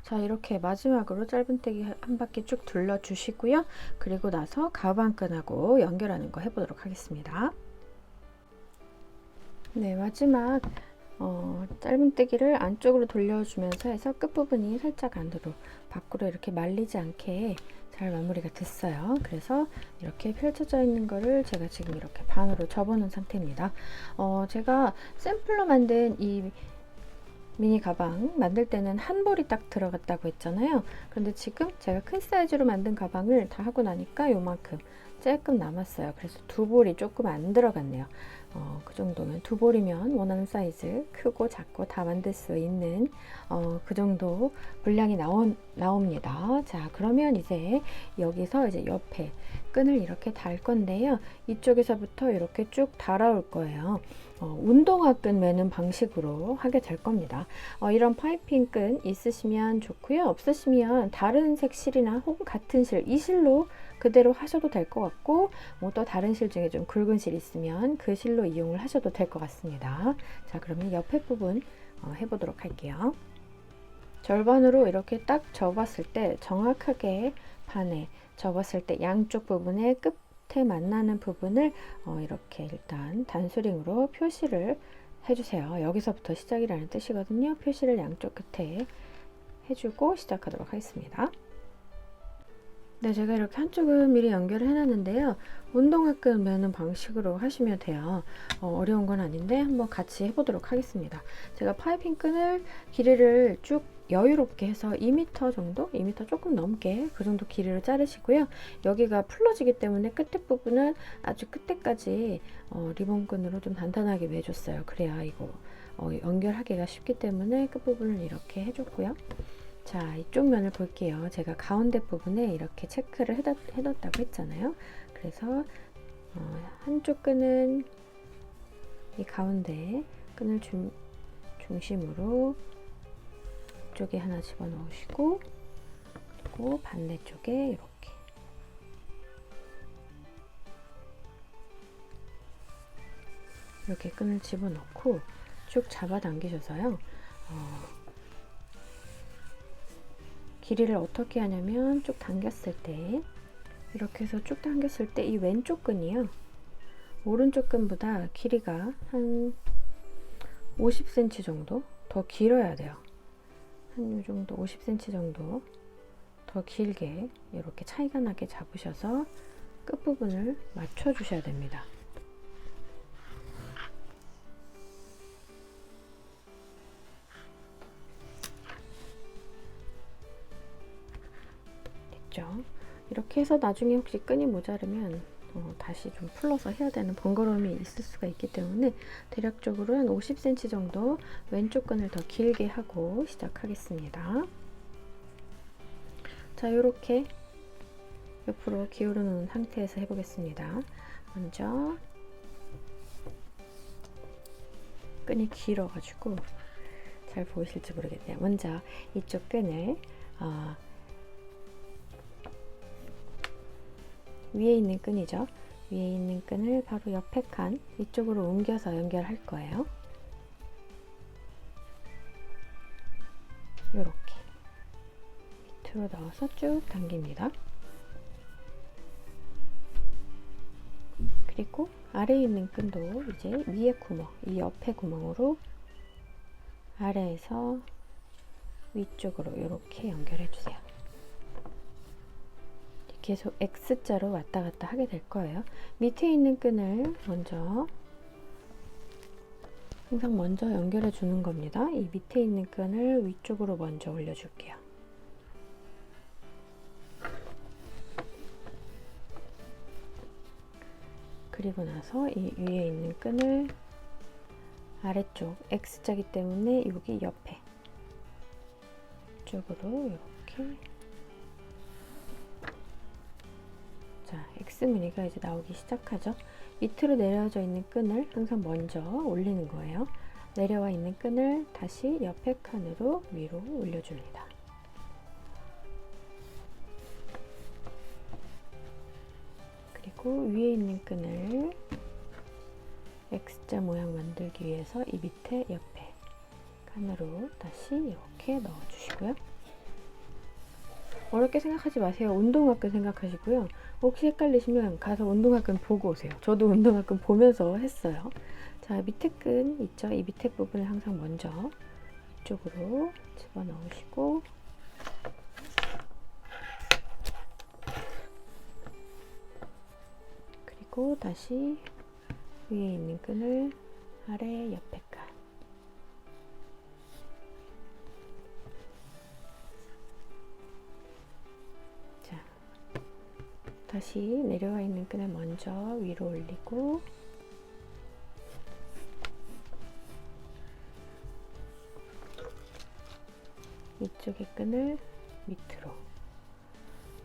자, 이렇게 마지막으로 짧은뜨기 한 바퀴 쭉 둘러주시고요. 그리고 나서 가방끈하고 연결하는 거 해보도록 하겠습니다. 네, 마지막 짧은뜨기를 안쪽으로 돌려주면서 해서 끝부분이 살짝 안으로 밖으로 이렇게 말리지 않게 잘 마무리가 됐어요. 그래서 이렇게 펼쳐져 있는 거를 제가 지금 이렇게 반으로 접어놓은 상태입니다. 제가 샘플로 만든 이 미니 가방 만들 때는 한 볼이 딱 들어갔다고 했잖아요. 그런데 지금 제가 큰 사이즈로 만든 가방을 다 하고 나니까 요만큼 조금 남았어요. 그래서 두 볼이 조금 안 들어갔네요. 그 정도면 두 볼이면 원하는 사이즈 크고 작고 다 만들 수 있는 그 정도 분량이 나옵니다. 자, 그러면 이제 여기서 이제 옆에 끈을 이렇게 달 건데요. 이쪽에서부터 이렇게 쭉 달아올 거예요. 운동화 끈 매는 방식으로 하게 될 겁니다. 이런 파이핑 끈 있으시면 좋고요. 없으시면 다른 색 실이나 혹은 같은 실, 이 실로 그대로 하셔도 될 것 같고, 뭐 또 다른 실 중에 좀 굵은 실 있으면 그 실로 이용을 하셔도 될 것 같습니다. 자, 그러면 옆에 부분 해보도록 할게요. 절반으로 이렇게 딱 접었을 때 정확하게 반에 접었을 때 양쪽 부분의 끝에 만나는 부분을 이렇게 일단 단수링으로 표시를 해주세요. 여기서부터 시작이라는 뜻이거든요. 표시를 양쪽 끝에 해주고 시작하도록 하겠습니다. 네, 제가 이렇게 한쪽은 미리 연결을 해놨는데요. 운동화 끈 매는 방식으로 하시면 돼요. 어려운 건 아닌데 한번 같이 해보도록 하겠습니다. 제가 파이핑 끈을 길이를 쭉 여유롭게 해서 2m 정도? 2m 조금 넘게 그 정도 길이를 자르시고요. 여기가 풀러지기 때문에 끝에 부분은 아주 끝에까지 리본끈으로 좀 단단하게 매줬어요. 그래야 이거 연결하기가 쉽기 때문에 끝부분을 이렇게 해줬고요. 자, 이쪽 면을 볼게요. 제가 가운데 부분에 이렇게 체크를 해뒀다고 했잖아요. 그래서 한쪽 끈은 이 가운데 끈을 중심으로 이쪽에 하나 집어넣으시고, 그리고 반대쪽에 이렇게 끈을 집어넣고 쭉 잡아당기셔서요. 길이를 어떻게 하냐면 쭉 당겼을 때 이렇게 해서 쭉 당겼을 때 이 왼쪽 끈이요, 오른쪽 끈보다 길이가 한 50cm 정도 더 길어야 돼요. 한 이 정도 50cm 정도 더 길게 이렇게 차이가 나게 잡으셔서 끝부분을 맞춰 주셔야 됩니다. 이렇게 해서 나중에 혹시 끈이 모자르면 다시 좀 풀러서 해야 되는 번거로움이 있을 수가 있기 때문에 대략적으로 한 50cm 정도 왼쪽 끈을 더 길게 하고 시작하겠습니다. 자, 이렇게 옆으로 기울여 놓은 상태에서 해보겠습니다. 먼저 끈이 길어가지고 잘 보이실지 모르겠네요. 먼저 이쪽 끈을 위에 있는 끈이죠. 위에 있는 끈을 바로 옆에 칸 이쪽으로 옮겨서 연결할 거예요. 이렇게 밑으로 넣어서 쭉 당깁니다. 그리고 아래에 있는 끈도 이제 위에 구멍, 이 옆에 구멍으로 아래에서 위쪽으로 이렇게 연결해 주세요. 계속 X자로 왔다 갔다 하게 될 거예요. 밑에 있는 끈을 항상 먼저 연결해 주는 겁니다. 이 밑에 있는 끈을 위쪽으로 먼저 올려 줄게요. 그리고 나서 이 위에 있는 끈을 아래쪽 X자기 때문에 여기 옆에 쪽으로 이렇게, 자, X 무늬가 이제 나오기 시작하죠. 밑으로 내려져 있는 끈을 항상 먼저 올리는 거예요. 내려와 있는 끈을 다시 옆에 칸으로 위로 올려줍니다. 그리고 위에 있는 끈을 X자 모양 만들기 위해서 이 밑에 옆에 칸으로 다시 이렇게 넣어주시고요. 어렵게 생각하지 마세요. 운동화끈 생각하시고요. 혹시 헷갈리시면 가서 운동화끈 보고 오세요. 저도 운동화끈 보면서 했어요. 자, 밑에 끈 있죠? 이 밑에 부분을 항상 먼저 이쪽으로 집어넣으시고, 그리고 다시 위에 있는 끈을 아래 옆에 칸, 자, 다시 내려와 있는 끈을 먼저 위로 올리고, 이쪽의 끈을 밑으로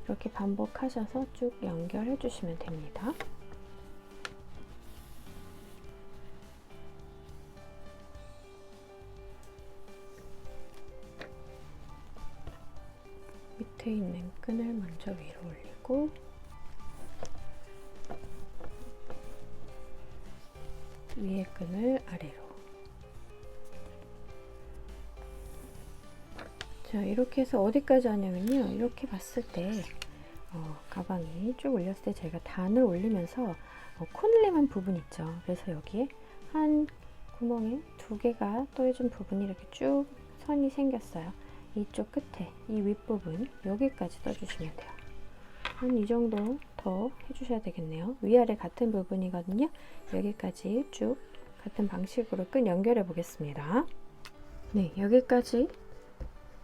이렇게 반복하셔서 쭉 연결해 주시면 됩니다. 밑에 있는 끈을 먼저 위로 올리고, 위에 끈을 아래로. 자, 이렇게 해서 어디까지 하냐면요, 이렇게 봤을 때 가방이 쭉 올렸을 때 제가 단을 올리면서 코늘림한 부분 있죠. 그래서 여기에 한 구멍에 2개가 떠있는 부분이 이렇게 쭉 선이 생겼어요. 이쪽 끝에 이 윗부분 여기까지 떠주시면 돼요. 한 이 정도 더 해주셔야 되겠네요. 위아래 같은 부분이거든요. 여기까지 쭉 같은 방식으로 끈 연결해 보겠습니다. 네, 여기까지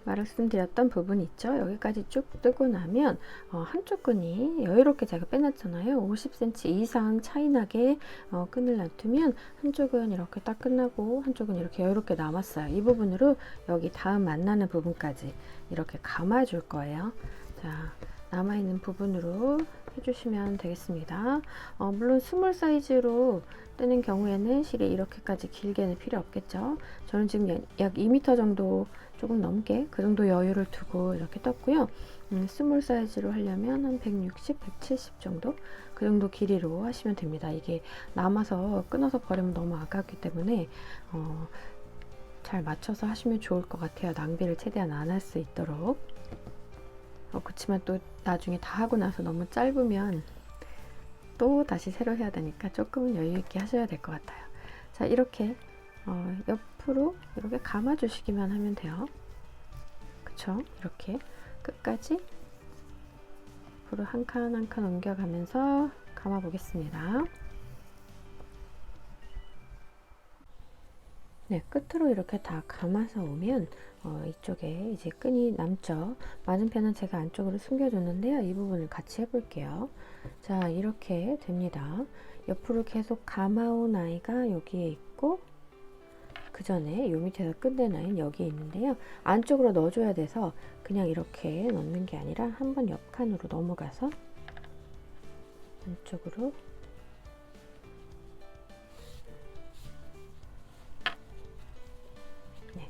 말씀드렸던 부분 있죠. 여기까지 쭉 뜨고 나면 한쪽 끈이 여유롭게 제가 빼놨잖아요. 50cm 이상 차이나게 끈을 놔두면 한쪽은 이렇게 딱 끝나고 한쪽은 이렇게 여유롭게 남았어요. 이 부분으로 여기 다음 만나는 부분까지 이렇게 감아줄 거예요. 자, 남아있는 부분으로 해주시면 되겠습니다. 물론 스몰 사이즈로 뜨는 경우에는 실이 이렇게까지 길게는 필요 없겠죠. 저는 지금 약 2m 정도, 조금 넘게 그 정도 여유를 두고 이렇게 떴고요. 스몰 사이즈로 하려면 한 160, 170 정도? 그 정도 길이로 하시면 됩니다. 이게 남아서 끊어서 버리면 너무 아깝기 때문에 잘 맞춰서 하시면 좋을 것 같아요. 낭비를 최대한 안 할 수 있도록. 그렇지만 또 나중에 다 하고 나서 너무 짧으면 또 다시 새로 해야 되니까 조금은 여유 있게 하셔야 될 것 같아요. 자, 이렇게 옆으로 이렇게 감아 주시기만 하면 돼요. 그쵸? 이렇게 끝까지 앞으로 한 칸 한 칸 옮겨가면서 감아 보겠습니다. 네, 끝으로 이렇게 다 감아서 오면 이쪽에 이제 끈이 남죠. 맞은편은 제가 안쪽으로 숨겨줬는데요. 이 부분을 같이 해볼게요. 자, 이렇게 됩니다. 옆으로 계속 감아온 아이가 여기에 있고, 그 전에 요 밑에서 끝낸 아이는 여기에 있는데요. 안쪽으로 넣어줘야 돼서 그냥 이렇게 넣는 게 아니라 한번 옆칸으로 넘어가서 안쪽으로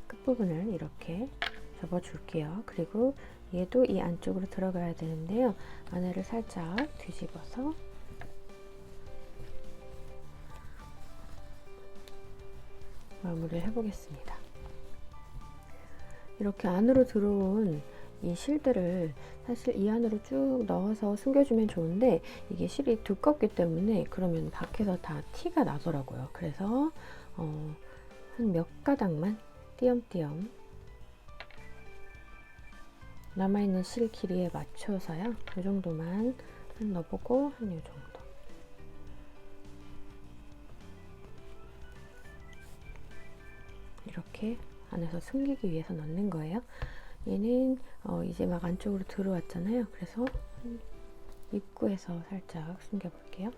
끝부분을 이렇게 접어줄게요. 그리고 얘도 이 안쪽으로 들어가야 되는데요. 안에를 살짝 뒤집어서 마무리를 해보겠습니다. 이렇게 안으로 들어온 이 실들을 사실 이 안으로 쭉 넣어서 숨겨주면 좋은데 이게 실이 두껍기 때문에 그러면 밖에서 다 티가 나더라고요. 그래서 한 몇 가닥만 띄엄띄엄 남아있는 실 길이에 맞춰서요. 이 정도만 넣어보고 한 이 정도. 이렇게 안에서 숨기기 위해서 넣는 거예요. 얘는 이제 막 안쪽으로 들어왔잖아요. 그래서 입구에서 살짝 숨겨 볼게요.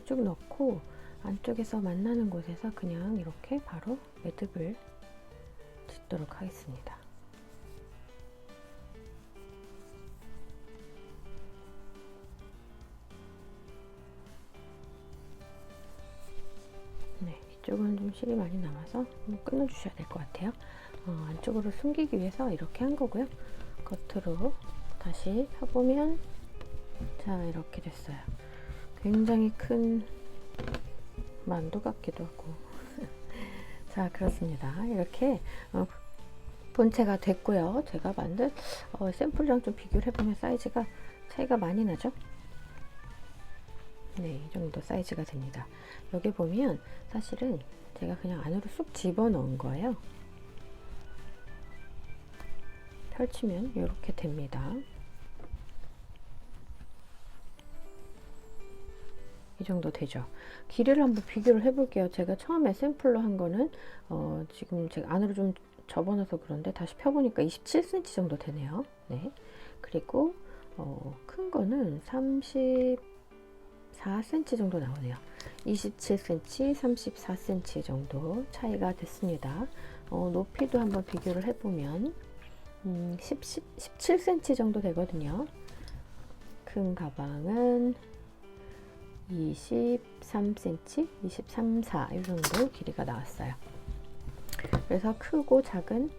쭉 넣고 안쪽에서 만나는 곳에서 그냥 이렇게 바로 매듭을 짓도록 하겠습니다. 네, 이쪽은 좀 실이 많이 남아서 끊어주셔야 될 것 같아요. 안쪽으로 숨기기 위해서 이렇게 한 거고요. 겉으로 다시 펴보면 자, 이렇게 됐어요. 굉장히 큰 만두 같기도 하고 자, 그렇습니다. 이렇게 본체가 됐고요. 제가 만든 샘플이랑 좀 비교를 해보면 사이즈가 차이가 많이 나죠? 네, 이 정도 사이즈가 됩니다. 여기 보면 사실은 제가 그냥 안으로 쑥 집어넣은 거예요. 펼치면 이렇게 됩니다. 이 정도 되죠. 길이를 한번 비교를 해볼게요. 제가 처음에 샘플로 한 거는 지금 제가 안으로 좀 접어넣어서 그런데 다시 펴보니까 27cm 정도 되네요. 네. 그리고 큰 거는 34cm 정도 나오네요. 27cm, 34cm 정도 차이가 됐습니다. 높이도 한번 비교를 해보면 17cm 정도 되거든요. 큰 가방은 23cm, 23, 4 이 정도 길이가 나왔어요. 그래서 크고 작은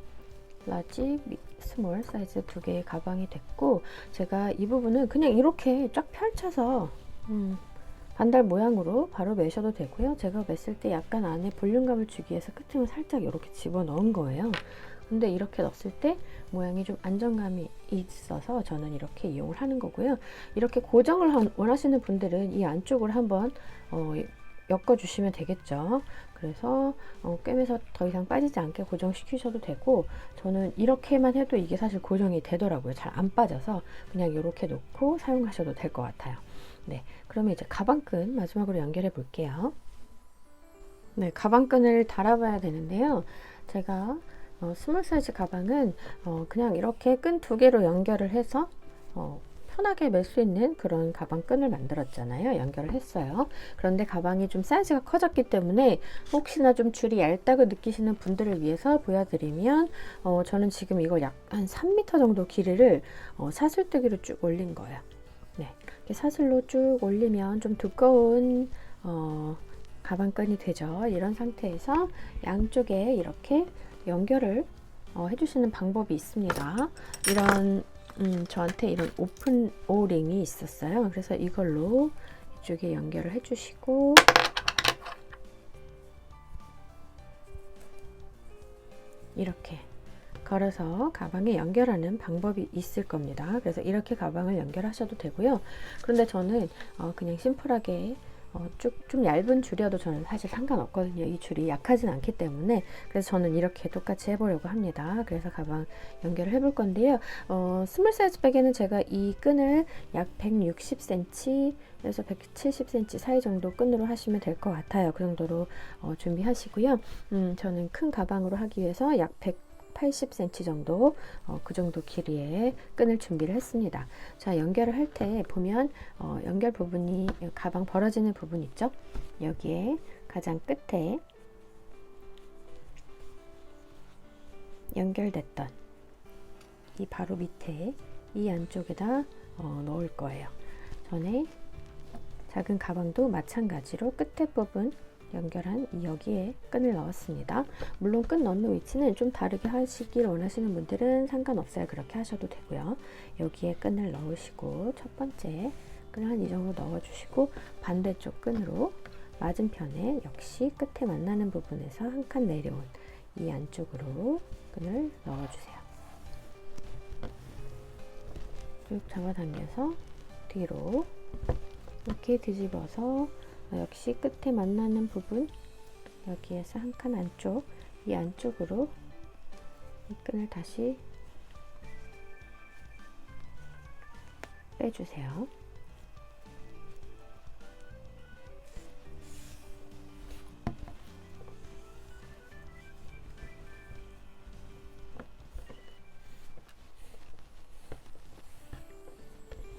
라지, 스몰 사이즈 두 개의 가방이 됐고, 제가 이 부분은 그냥 이렇게 쫙 펼쳐서 반달 모양으로 바로 매셔도 되고요. 제가 맸을 때 약간 안에 볼륨감을 주기 위해서 끝을 살짝 이렇게 집어 넣은 거예요. 근데 이렇게 넣었을 때 모양이 좀 안정감이 있어서 저는 이렇게 이용을 하는 거고요. 이렇게 고정을 원하시는 분들은 이 안쪽을 한번 엮어주시면 되겠죠. 그래서 꿰매서 더 이상 빠지지 않게 고정시키셔도 되고, 저는 이렇게만 해도 이게 사실 고정이 되더라고요. 잘 안 빠져서 그냥 이렇게 놓고 사용하셔도 될 것 같아요. 네, 그러면 이제 가방끈 마지막으로 연결해 볼게요. 네, 가방끈을 달아봐야 되는데요. 제가 스몰 사이즈 가방은 그냥 이렇게 끈 두 개로 연결을 해서 편하게 멜 수 있는 그런 가방끈을 만들었잖아요. 연결을 했어요. 그런데 가방이 좀 사이즈가 커졌기 때문에 혹시나 좀 줄이 얇다고 느끼시는 분들을 위해서 보여드리면 저는 지금 이거 약 한 3m 정도 길이를 사슬뜨기로 쭉 올린 거예요. 네, 이렇게 사슬로 쭉 올리면 좀 두꺼운 가방끈이 되죠. 이런 상태에서 양쪽에 이렇게 연결을 해주시는 방법이 있습니다. 이런 저한테 이런 오픈 오링이 있었어요. 그래서 이걸로 이쪽에 연결을 해주시고, 이렇게 걸어서 가방에 연결하는 방법이 있을 겁니다. 그래서 이렇게 가방을 연결하셔도 되고요. 그런데 저는 그냥 심플하게 쭉 좀 얇은 줄이어도 저는 사실 상관없거든요. 이 줄이 약하진 않기 때문에. 그래서 저는 이렇게 똑같이 해보려고 합니다. 그래서 가방 연결을 해볼 건데요. 스몰 사이즈 백에는 제가 이 끈을 약 160cm에서 170cm 사이 정도 끈으로 하시면 될 것 같아요. 그 정도로 준비하시고요. 저는 큰 가방으로 하기 위해서 약 180cm 정도 그 정도 길이의 끈을 준비를 했습니다. 자, 연결을 할 때 보면 연결 부분이 가방 벌어지는 부분 있죠? 여기에 가장 끝에 연결됐던 이 바로 밑에 이 안쪽에다 넣을 거예요. 전에 작은 가방도 마찬가지로 끝에 부분 연결한 여기에 끈을 넣었습니다. 물론 끈 넣는 위치는 좀 다르게 하시길 원하시는 분들은 상관없어요. 그렇게 하셔도 되고요. 여기에 끈을 넣으시고 첫 번째 끈을 한 이 정도 넣어주시고, 반대쪽 끈으로 맞은편에 역시 끝에 만나는 부분에서 한 칸 내려온 이 안쪽으로 끈을 넣어주세요. 쭉 잡아당겨서 뒤로 이렇게 뒤집어서 역시 끝에 만나는 부분, 여기에서 한 칸 안쪽, 이 안쪽으로 이 끈을 다시 빼주세요.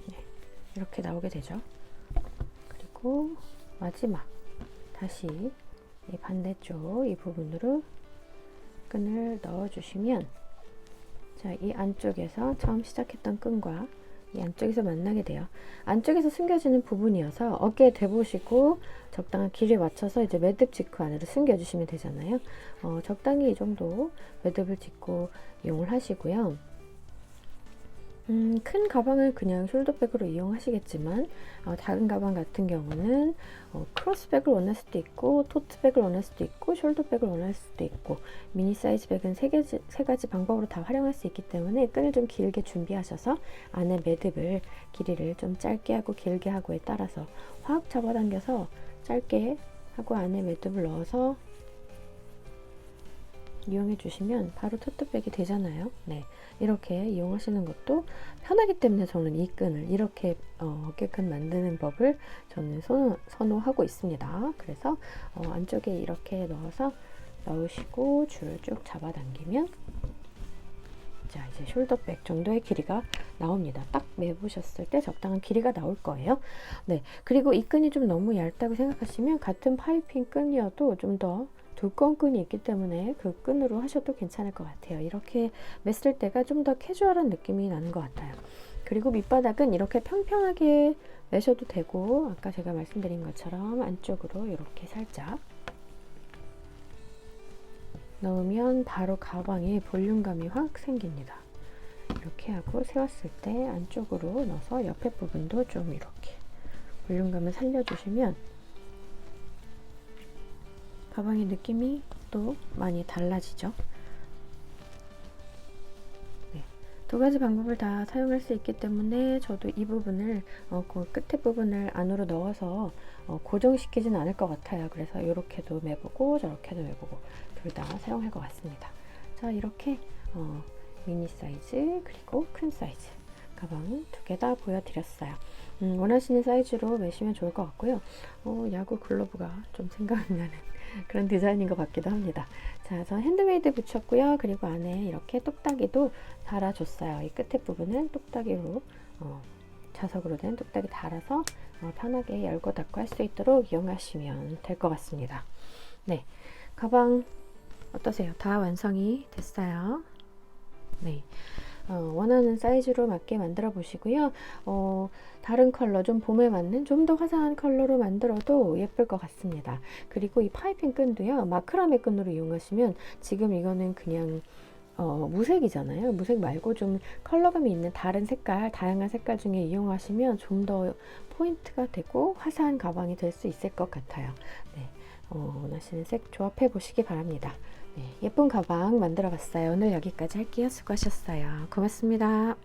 네, 이렇게 나오게 되죠. 그리고 마지막 다시 이 반대쪽 이 부분으로 끈을 넣어 주시면, 자, 이 안쪽에서 처음 시작했던 끈과 이 안쪽에서 만나게 돼요. 안쪽에서 숨겨지는 부분이어서 어깨에 대보시고 적당한 길이에 맞춰서 이제 매듭 직후 안으로 숨겨주시면 되잖아요. 적당히 이 정도 매듭을 짓고 이용을 하시고요. 큰 가방을 그냥 숄더백으로 이용하시겠지만, 작은 가방 같은 경우는 크로스백을 원할 수도 있고, 토트백을 원할 수도 있고, 숄더백을 원할 수도 있고, 미니 사이즈 백은 세 가지 방법으로 다 활용할 수 있기 때문에 끈을 좀 길게 준비하셔서 안에 매듭을 길이를 좀 짧게 하고 길게 하고에 따라서 확 잡아당겨서 짧게 하고 안에 매듭을 넣어서 이용해 주시면 바로 토트백이 되잖아요. 네, 이렇게 이용하시는 것도 편하기 때문에 저는 이 끈을 이렇게 어깨끈 만드는 법을 저는 선호하고 있습니다. 그래서 안쪽에 이렇게 넣으시고 줄을 쭉 잡아당기면, 자, 이제 숄더백 정도의 길이가 나옵니다. 딱 매보셨을 때 적당한 길이가 나올 거예요. 네, 그리고 이 끈이 좀 너무 얇다고 생각하시면 같은 파이핑 끈이어도 좀 더 두꺼운 끈이 있기 때문에 그 끈으로 하셔도 괜찮을 것 같아요. 이렇게 맸을 때가 좀 더 캐주얼한 느낌이 나는 것 같아요. 그리고 밑바닥은 이렇게 평평하게 매셔도 되고, 아까 제가 말씀드린 것처럼 안쪽으로 이렇게 살짝 넣으면 바로 가방에 볼륨감이 확 생깁니다. 이렇게 하고 세웠을 때 안쪽으로 넣어서 옆에 부분도 좀 이렇게 볼륨감을 살려주시면 가방의 느낌이 또 많이 달라지죠. 네, 두 가지 방법을 다 사용할 수 있기 때문에 저도 이 부분을 그 끝에 부분을 안으로 넣어서 고정시키진 않을 것 같아요. 그래서 이렇게도 매보고 저렇게도 매보고 둘 다 사용할 것 같습니다. 자, 이렇게 미니 사이즈 그리고 큰 사이즈 가방 두 개 다 보여드렸어요. 원하시는 사이즈로 매시면 좋을 것 같고요. 야구 글러브가 좀 생각나는 그런 디자인인 것 같기도 합니다. 자, 전 핸드메이드 붙였고요. 그리고 안에 이렇게 똑딱이도 달아줬어요. 이 끝에 부분은 똑딱이로 자석으로 된 똑딱이 달아서 편하게 열고 닫고 할 수 있도록 이용하시면 될 것 같습니다. 네, 가방 어떠세요? 다 완성이 됐어요. 네, 원하는 사이즈로 맞게 만들어 보시고요. 다른 컬러, 좀 봄에 맞는 좀 더 화사한 컬러로 만들어도 예쁠 것 같습니다. 그리고 이 파이핑 끈도요, 마크라메 끈으로 이용하시면, 지금 이거는 그냥 무색이잖아요. 무색 말고 좀 컬러감이 있는 다른 색깔, 다양한 색깔 중에 이용하시면 좀 더 포인트가 되고 화사한 가방이 될 수 있을 것 같아요. 네, 원하시는 색 조합해 보시기 바랍니다. 네, 예쁜 가방 만들어 봤어요. 오늘 여기까지 할게요. 수고하셨어요. 고맙습니다.